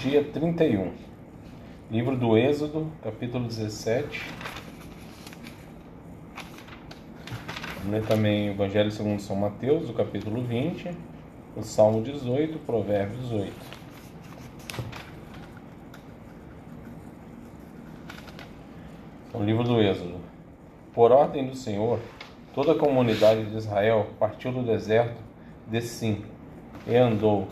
Dia 31. Livro do Êxodo, capítulo 17. Vamos ler também o Evangelho segundo São Mateus, o capítulo 20, o Salmo 18, o Provérbio 18. O livro do Êxodo. Por ordem do Senhor, toda a comunidade de Israel partiu do deserto de Sim e andou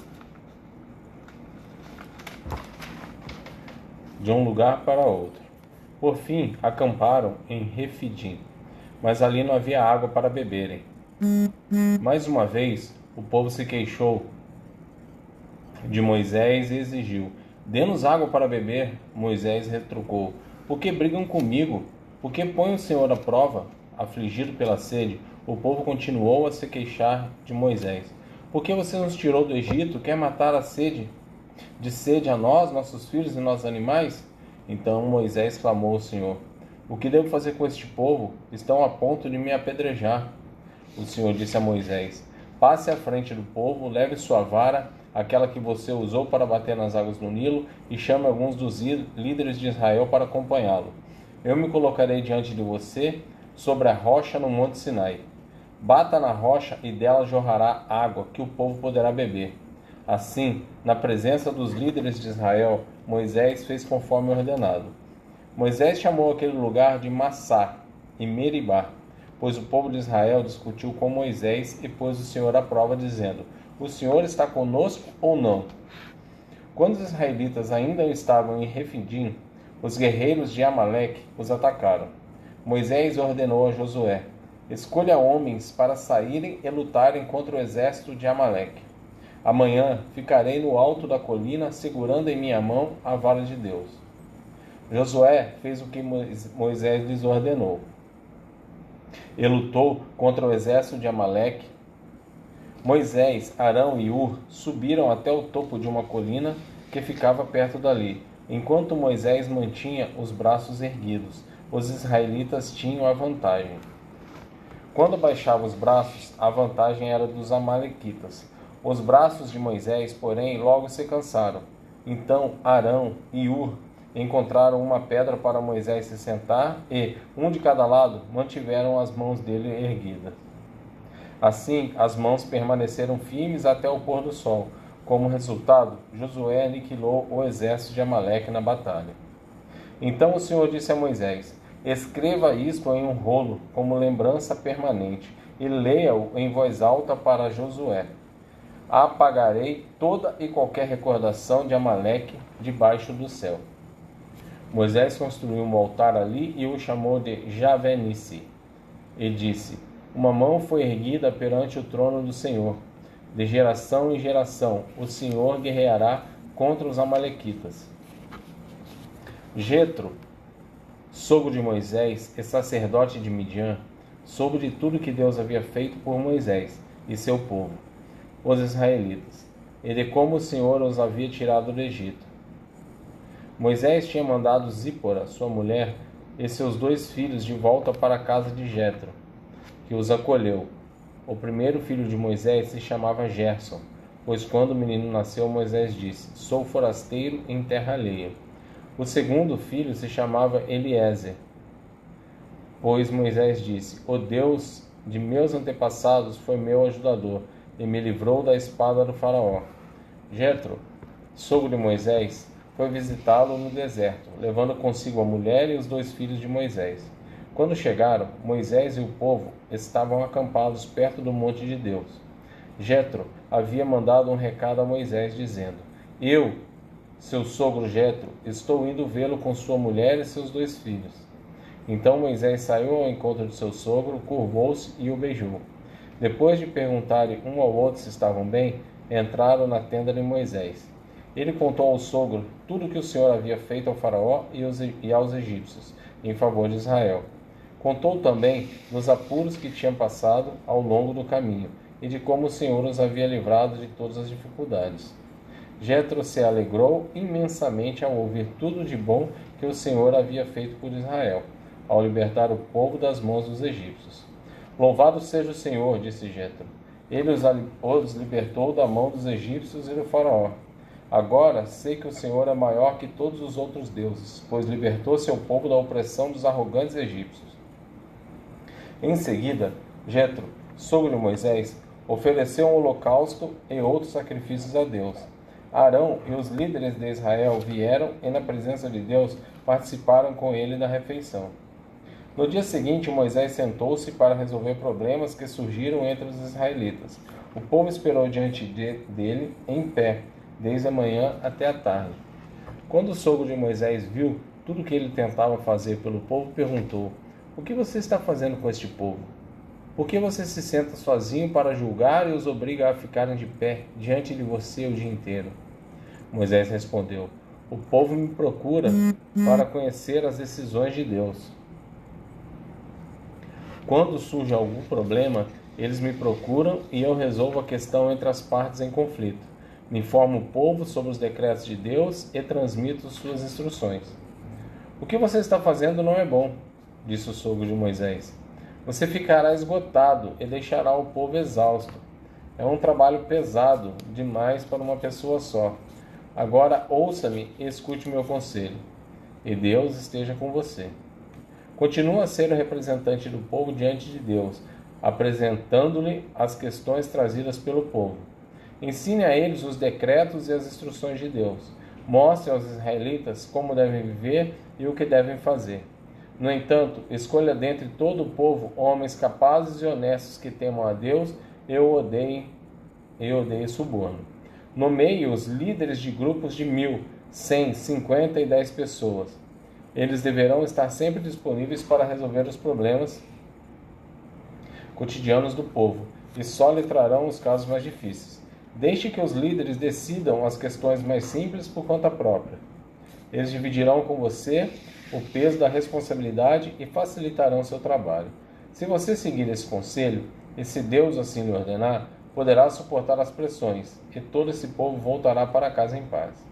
de um lugar para outro. Por fim, acamparam em Refidim, mas ali não havia água para beberem. Mais uma vez, o povo se queixou de Moisés e exigiu: dê-nos água para beber. Moisés retrucou: por que brigam comigo? Por que põem o Senhor à prova? Afligido pela sede, o povo continuou a se queixar de Moisés: por que você nos tirou do Egito? Quer matar de sede a nós, nossos filhos e nossos animais? Então Moisés clamou ao Senhor: o que devo fazer com este povo? Estão a ponto de me apedrejar. O Senhor disse a Moisés: passe à frente do povo, leve sua vara, aquela que você usou para bater nas águas do Nilo, e chame alguns dos líderes de Israel para acompanhá-lo. Eu me colocarei diante de você sobre a rocha no Monte Sinai. Bata na rocha e dela jorrará água que o povo poderá beber. Assim, na presença dos líderes de Israel, Moisés fez conforme ordenado. Moisés chamou aquele lugar de Massá e Meribá, pois o povo de Israel discutiu com Moisés e pôs o Senhor à prova, dizendo: o Senhor está conosco ou não? Quando os israelitas ainda estavam em Refidim, os guerreiros de Amaleque os atacaram. Moisés ordenou a Josué: escolha homens para saírem e lutarem contra o exército de Amaleque. Amanhã ficarei no alto da colina, segurando em minha mão a vara de Deus. Josué fez o que Moisés lhes ordenou. Ele lutou contra o exército de Amaleque. Moisés, Arão e Hur subiram até o topo de uma colina que ficava perto dali. Enquanto Moisés mantinha os braços erguidos, os israelitas tinham a vantagem. Quando baixava os braços, a vantagem era dos amalequitas. Os braços de Moisés, porém, logo se cansaram. Então Arão e Hur encontraram uma pedra para Moisés se sentar e, um de cada lado, mantiveram as mãos dele erguidas. Assim, as mãos permaneceram firmes até o pôr do sol. Como resultado, Josué aniquilou o exército de Amaleque na batalha. Então o Senhor disse a Moisés: escreva isto em um rolo, como lembrança permanente, e leia-o em voz alta para Josué. Apagarei toda e qualquer recordação de Amaleque debaixo do céu. Moisés construiu um altar ali e o chamou de Javé-Nissi. E disse: uma mão foi erguida perante o trono do Senhor. De geração em geração, o Senhor guerreará contra os amalequitas. Jetro, sogro de Moisés e sacerdote de Midian, soube de tudo que Deus havia feito por Moisés e seu povo, os israelitas, e de como o Senhor os havia tirado do Egito. Moisés tinha mandado Zípora, sua mulher, e seus 2 filhos de volta para a casa de Jetro, que os acolheu. O primeiro filho de Moisés se chamava Gerson, pois quando o menino nasceu, Moisés disse: sou forasteiro em terra alheia. O segundo filho se chamava Eliezer, pois Moisés disse: o Deus de meus antepassados foi meu ajudador e me livrou da espada do faraó. Jetro, sogro de Moisés, foi visitá-lo no deserto, levando consigo a mulher e os 2 filhos de Moisés. Quando chegaram, Moisés e o povo estavam acampados perto do monte de Deus. Jetro havia mandado um recado a Moisés, dizendo: eu, seu sogro Jetro, estou indo vê-lo com sua mulher e seus 2 filhos. Então Moisés saiu ao encontro de seu sogro, curvou-se e o beijou. Depois de perguntarem um ao outro se estavam bem, entraram na tenda de Moisés. Ele contou ao sogro tudo o que o Senhor havia feito ao faraó e aos egípcios, em favor de Israel. Contou também dos apuros que tinham passado ao longo do caminho, e de como o Senhor os havia livrado de todas as dificuldades. Jetro se alegrou imensamente ao ouvir tudo de bom que o Senhor havia feito por Israel, ao libertar o povo das mãos dos egípcios. Louvado seja o Senhor, disse Jetro. Ele os libertou da mão dos egípcios e do faraó. Agora sei que o Senhor é maior que todos os outros deuses, pois libertou seu povo da opressão dos arrogantes egípcios. Em seguida, Jetro, sogro de Moisés, ofereceu um holocausto e outros sacrifícios a Deus. Arão e os líderes de Israel vieram e, na presença de Deus, participaram com ele da refeição. No dia seguinte, Moisés sentou-se para resolver problemas que surgiram entre os israelitas. O povo esperou diante dele, em pé, desde a manhã até a tarde. Quando o sogro de Moisés viu tudo o que ele tentava fazer pelo povo, perguntou: O que você está fazendo com este povo? Por que você se senta sozinho para julgar e os obriga a ficarem de pé diante de você o dia inteiro? Moisés respondeu: O povo me procura para conhecer as decisões de Deus. Quando surge algum problema, eles me procuram e eu resolvo a questão entre as partes em conflito. Me informo o povo sobre os decretos de Deus e transmito suas instruções. O que você está fazendo não é bom, disse o sogro de Moisés. Você ficará esgotado e deixará o povo exausto. É um trabalho pesado demais para uma pessoa só. Agora ouça-me e escute meu conselho. E Deus esteja com você. Continua a ser o representante do povo diante de Deus, apresentando-lhe as questões trazidas pelo povo. Ensine a eles os decretos e as instruções de Deus. Mostre aos israelitas como devem viver e o que devem fazer. No entanto, escolha dentre todo o povo homens capazes e honestos que temam a Deus e odeiem suborno. Nomeie os líderes de grupos de 1.000, 100, 50 e 10 pessoas. Eles deverão estar sempre disponíveis para resolver os problemas cotidianos do povo e só lhe trarão os casos mais difíceis. Deixe que os líderes decidam as questões mais simples por conta própria. Eles dividirão com você o peso da responsabilidade e facilitarão seu trabalho. Se você seguir esse conselho, e se Deus assim lhe ordenar, poderá suportar as pressões, e todo esse povo voltará para casa em paz.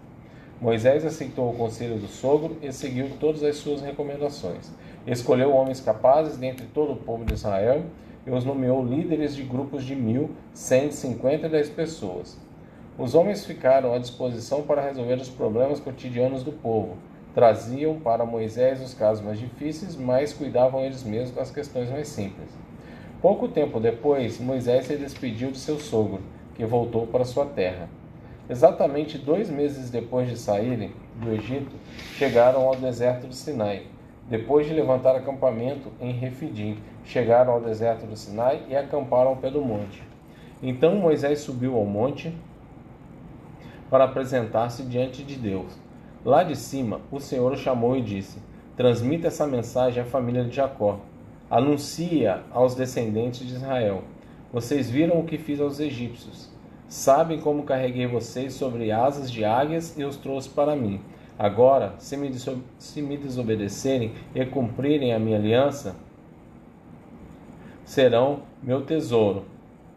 Moisés aceitou o conselho do sogro e seguiu todas as suas recomendações. Escolheu homens capazes dentre todo o povo de Israel e os nomeou líderes de grupos de 1.000, 100, 50 e 10 pessoas. Os homens ficaram à disposição para resolver os problemas cotidianos do povo. Traziam para Moisés os casos mais difíceis, mas cuidavam eles mesmos das questões mais simples. Pouco tempo depois, Moisés se despediu de seu sogro, que voltou para sua terra. Exatamente 2 meses depois de saírem do Egito, chegaram ao deserto do Sinai. Depois de levantar acampamento em Refidim, chegaram ao deserto do Sinai e acamparam ao pé do monte. Então Moisés subiu ao monte para apresentar-se diante de Deus. Lá de cima, o Senhor o chamou e disse: Transmita essa mensagem à família de Jacó. Anuncie-a aos descendentes de Israel. Vocês viram o que fiz aos egípcios. Sabem como carreguei vocês sobre asas de águias e os trouxe para mim. Agora, se me desobedecerem e cumprirem a minha aliança, serão meu tesouro.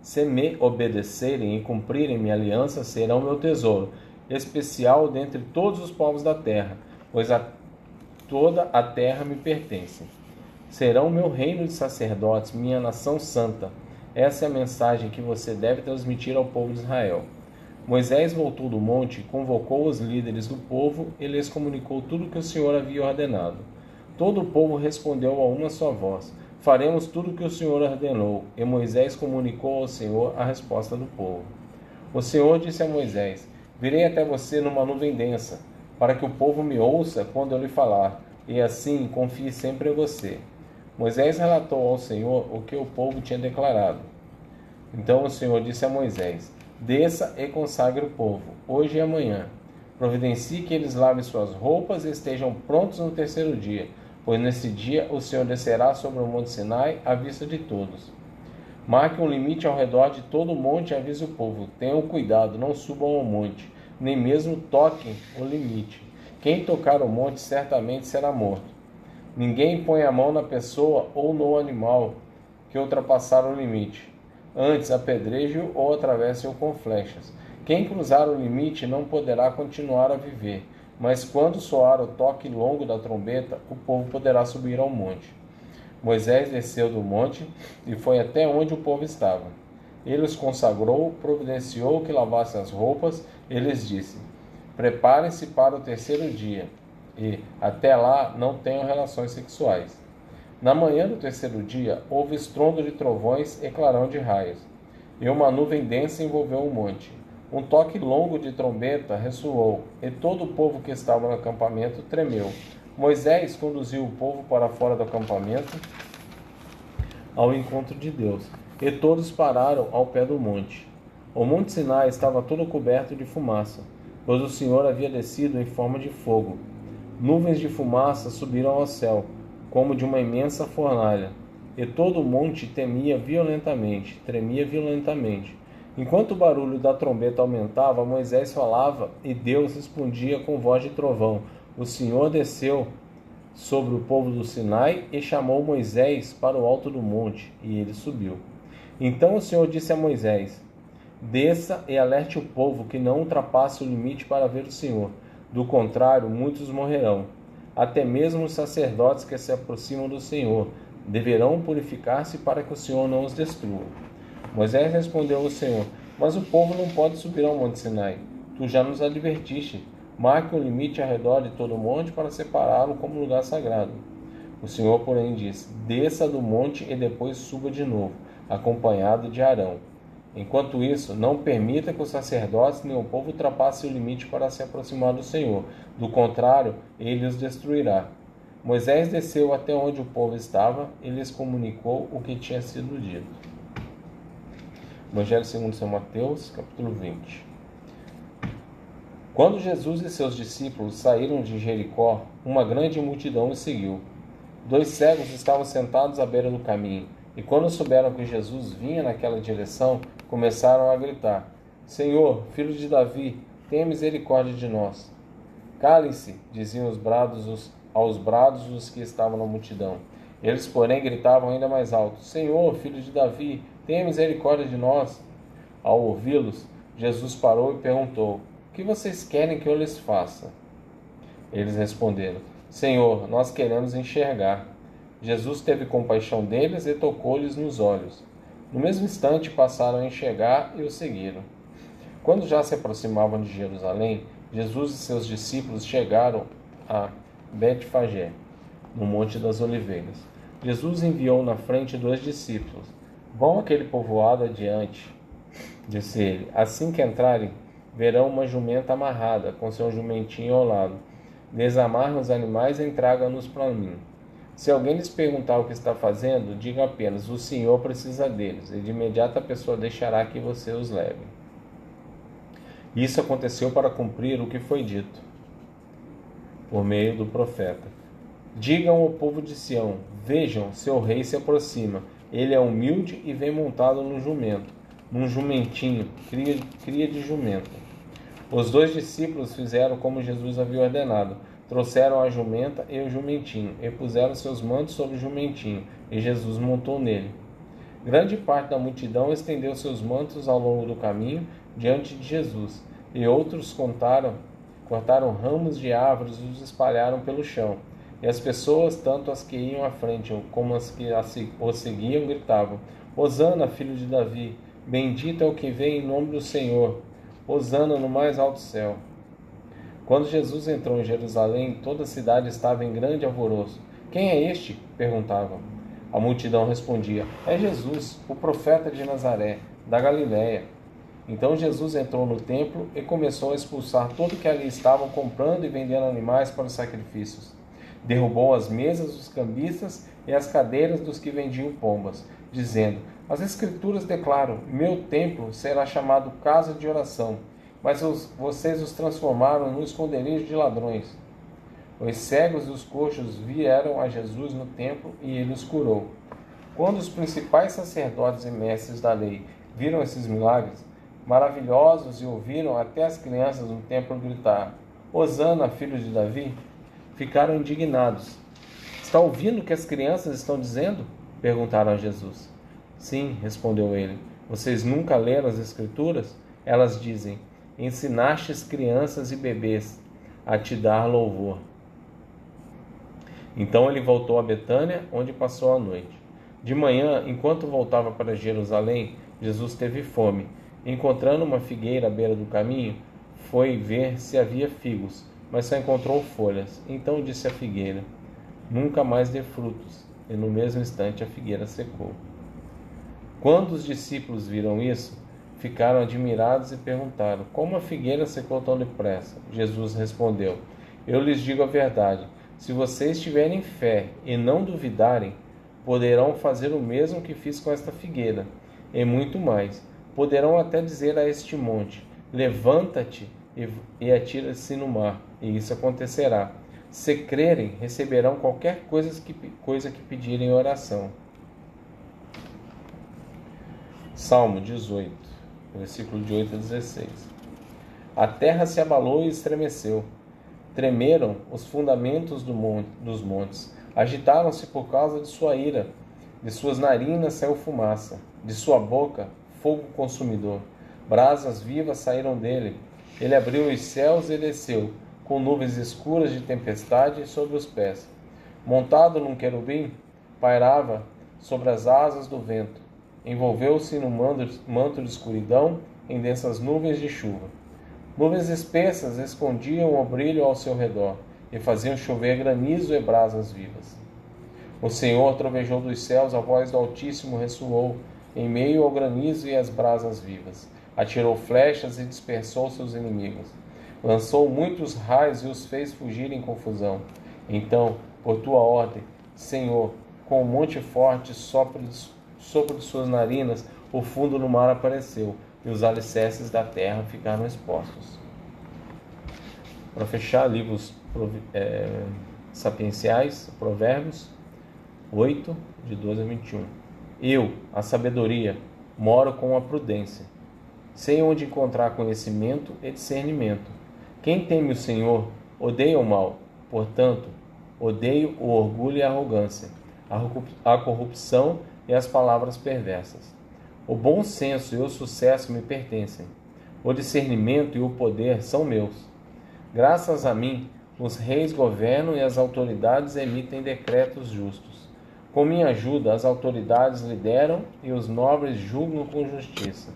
Se me obedecerem e cumprirem minha aliança, serão meu tesouro, especial dentre todos os povos da terra, pois toda a terra me pertence. Serão meu reino de sacerdotes, minha nação santa. Essa é a mensagem que você deve transmitir ao povo de Israel. Moisés voltou do monte, convocou os líderes do povo e lhes comunicou tudo o que o Senhor havia ordenado. Todo o povo respondeu a uma só voz: Faremos tudo o que o Senhor ordenou. E Moisés comunicou ao Senhor a resposta do povo. O Senhor disse a Moisés: Virei até você numa nuvem densa, para que o povo me ouça quando eu lhe falar, e assim confie sempre em você. Moisés relatou ao Senhor o que o povo tinha declarado. Então o Senhor disse a Moisés: Desça e consagre o povo, hoje e amanhã. Providencie que eles lavem suas roupas e estejam prontos no 3º dia, pois nesse dia o Senhor descerá sobre o monte Sinai à vista de todos. Marque um limite ao redor de todo o monte e avise o povo: Tenham cuidado, não subam ao monte, nem mesmo toquem o limite. Quem tocar o monte certamente será morto. Ninguém põe a mão na pessoa ou no animal que ultrapassar o limite. Antes, apedreje-o ou atravesse-o com flechas. Quem cruzar o limite não poderá continuar a viver, mas quando soar o toque longo da trombeta, o povo poderá subir ao monte. Moisés desceu do monte e foi até onde o povo estava. Ele os consagrou, providenciou que lavassem as roupas e lhes disse: Preparem-se para o terceiro dia e, até lá, não tenham relações sexuais. Na manhã do terceiro dia, houve estrondo de trovões e clarão de raios, e uma nuvem densa envolveu o monte. Um toque longo de trombeta ressoou, e todo o povo que estava no acampamento tremeu. Moisés conduziu o povo para fora do acampamento ao encontro de Deus, e todos pararam ao pé do monte. O monte Sinai estava todo coberto de fumaça, pois o Senhor havia descido em forma de fogo. Nuvens de fumaça subiram ao céu, como de uma imensa fornalha, e todo o monte tremia violentamente. Enquanto o barulho da trombeta aumentava, Moisés falava e Deus respondia com voz de trovão. O Senhor desceu sobre o povo do Sinai e chamou Moisés para o alto do monte, e ele subiu. Então o Senhor disse a Moisés: desça e alerte o povo que não ultrapasse o limite para ver o Senhor. Do contrário, muitos morrerão. Até mesmo os sacerdotes que se aproximam do Senhor deverão purificar-se para que o Senhor não os destrua. Moisés respondeu ao Senhor: mas o povo não pode subir ao monte Sinai. Tu já nos advertiste. Marque um limite ao redor de todo o monte para separá-lo como lugar sagrado. O Senhor, porém, disse: desça do monte e depois suba de novo, acompanhado de Arão. Enquanto isso, não permita que os sacerdotes nem o povo ultrapassem o limite para se aproximar do Senhor. Do contrário, ele os destruirá. Moisés desceu até onde o povo estava e lhes comunicou o que tinha sido dito. Evangelho segundo São Mateus, capítulo 20. Quando Jesus e seus discípulos saíram de Jericó, uma grande multidão os seguiu. 2 cegos estavam sentados à beira do caminho, e quando souberam que Jesus vinha naquela direção, começaram a gritar: Senhor, filho de Davi, tenha misericórdia de nós. Calem-se, diziam aos brados os que estavam na multidão. Eles, porém, gritavam ainda mais alto: Senhor, filho de Davi, tenha misericórdia de nós. Ao ouvi-los, Jesus parou e perguntou: o que vocês querem que eu lhes faça? Eles responderam: Senhor, nós queremos enxergar. Jesus teve compaixão deles e tocou-lhes nos olhos. No mesmo instante passaram a enxergar e o seguiram. Quando já se aproximavam de Jerusalém, Jesus e seus discípulos chegaram a Betfagé, no Monte das Oliveiras. Jesus enviou na frente 2 discípulos. Vão àquele povoado adiante, disse ele. Assim que entrarem, verão uma jumenta amarrada, com seu jumentinho ao lado. Desamarram os animais e tragam-nos para mim. Se alguém lhes perguntar o que está fazendo, diga apenas: o Senhor precisa deles, e de imediato a pessoa deixará que você os leve. Isso aconteceu para cumprir o que foi dito por meio do profeta. Digam ao povo de Sião: vejam, seu rei se aproxima. Ele é humilde e vem montado num jumento, num jumentinho, cria de jumento. Os 2 discípulos fizeram como Jesus havia ordenado. Trouxeram a jumenta e o jumentinho, e puseram seus mantos sobre o jumentinho, e Jesus montou nele. Grande parte da multidão estendeu seus mantos ao longo do caminho diante de Jesus, e outros cortaram ramos de árvores e os espalharam pelo chão. E as pessoas, tanto as que iam à frente como as que o seguiam, gritavam: Hosana, filho de Davi, bendito é o que vem em nome do Senhor, Hosana no mais alto céu. Quando Jesus entrou em Jerusalém, toda a cidade estava em grande alvoroço. Quem é este? Perguntavam. A multidão respondia: é Jesus, o profeta de Nazaré, da Galiléia. Então Jesus entrou no templo e começou a expulsar todo que ali estavam comprando e vendendo animais para os sacrifícios. Derrubou as mesas dos cambistas e as cadeiras dos que vendiam pombas, dizendo: as Escrituras declaram: meu templo será chamado casa de oração, mas vocês os transformaram no esconderijo de ladrões. Os cegos e os coxos vieram a Jesus no templo e ele os curou. Quando os principais sacerdotes e mestres da lei viram esses milagres maravilhosos e ouviram até as crianças no templo gritar: Hosana, filho de Davi, ficaram indignados. Está ouvindo o que as crianças estão dizendo? Perguntaram a Jesus. Sim, respondeu ele. Vocês nunca leram as Escrituras? Elas dizem: ensinastes crianças e bebês a te dar louvor. Então ele voltou a Betânia, onde passou a noite. De manhã, enquanto voltava para Jerusalém, Jesus teve fome. Encontrando uma figueira à beira do caminho, foi ver se havia figos, mas só encontrou folhas. Então disse à figueira: nunca mais dê frutos. E no mesmo instante a figueira secou. Quando os discípulos viram isso, ficaram admirados e perguntaram: como a figueira secou tão depressa? Jesus respondeu: eu lhes digo a verdade. Se vocês tiverem fé e não duvidarem, poderão fazer o mesmo que fiz com esta figueira, e muito mais. Poderão até dizer a este monte: levanta-te e atira-se no mar, e isso acontecerá. Se crerem, receberão qualquer coisa que pedirem em oração. Salmo 18, versículo de 8 a 16. A terra se abalou e estremeceu. Tremeram os fundamentos dos montes. Agitaram-se por causa de sua ira. De suas narinas saiu fumaça. De sua boca, fogo consumidor. Brasas vivas saíram dele. Ele abriu os céus e desceu, com nuvens escuras de tempestade sobre os pés. Montado num querubim, pairava sobre as asas do vento. Envolveu-se num manto de escuridão, em densas nuvens de chuva. Nuvens espessas escondiam o brilho ao seu redor e faziam chover granizo e brasas vivas. O Senhor trovejou dos céus, a voz do Altíssimo ressoou em meio ao granizo e às brasas vivas. Atirou flechas e dispersou seus inimigos. Lançou muitos raios e os fez fugir em confusão. Então, por tua ordem, Senhor, com um monte forte sopro de suas narinas, o fundo do mar apareceu, e os alicerces da terra ficaram expostos. Para fechar, livros sapienciais, Provérbios 8, de 12 a 21. Eu, a sabedoria, moro com a prudência. Sei onde encontrar conhecimento e discernimento. Quem teme o Senhor odeia o mal. Portanto, odeio o orgulho e a arrogância, a corrupção e as palavras perversas. O bom senso e o sucesso me pertencem. O discernimento e o poder são meus. Graças a mim, os reis governam e as autoridades emitem decretos justos. Com minha ajuda, as autoridades lideram e os nobres julgam com justiça.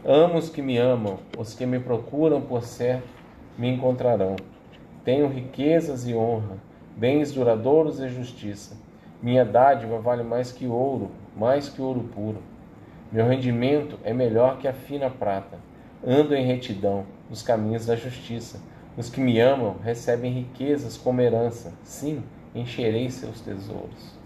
Amo os que me amam, os que me procuram por certo me encontrarão. Tenho riquezas e honra, bens duradouros e justiça. Minha dádiva vale mais que ouro puro. Meu rendimento é melhor que a fina prata. Ando em retidão, nos caminhos da justiça. Os que me amam recebem riquezas como herança. Sim, encherei seus tesouros.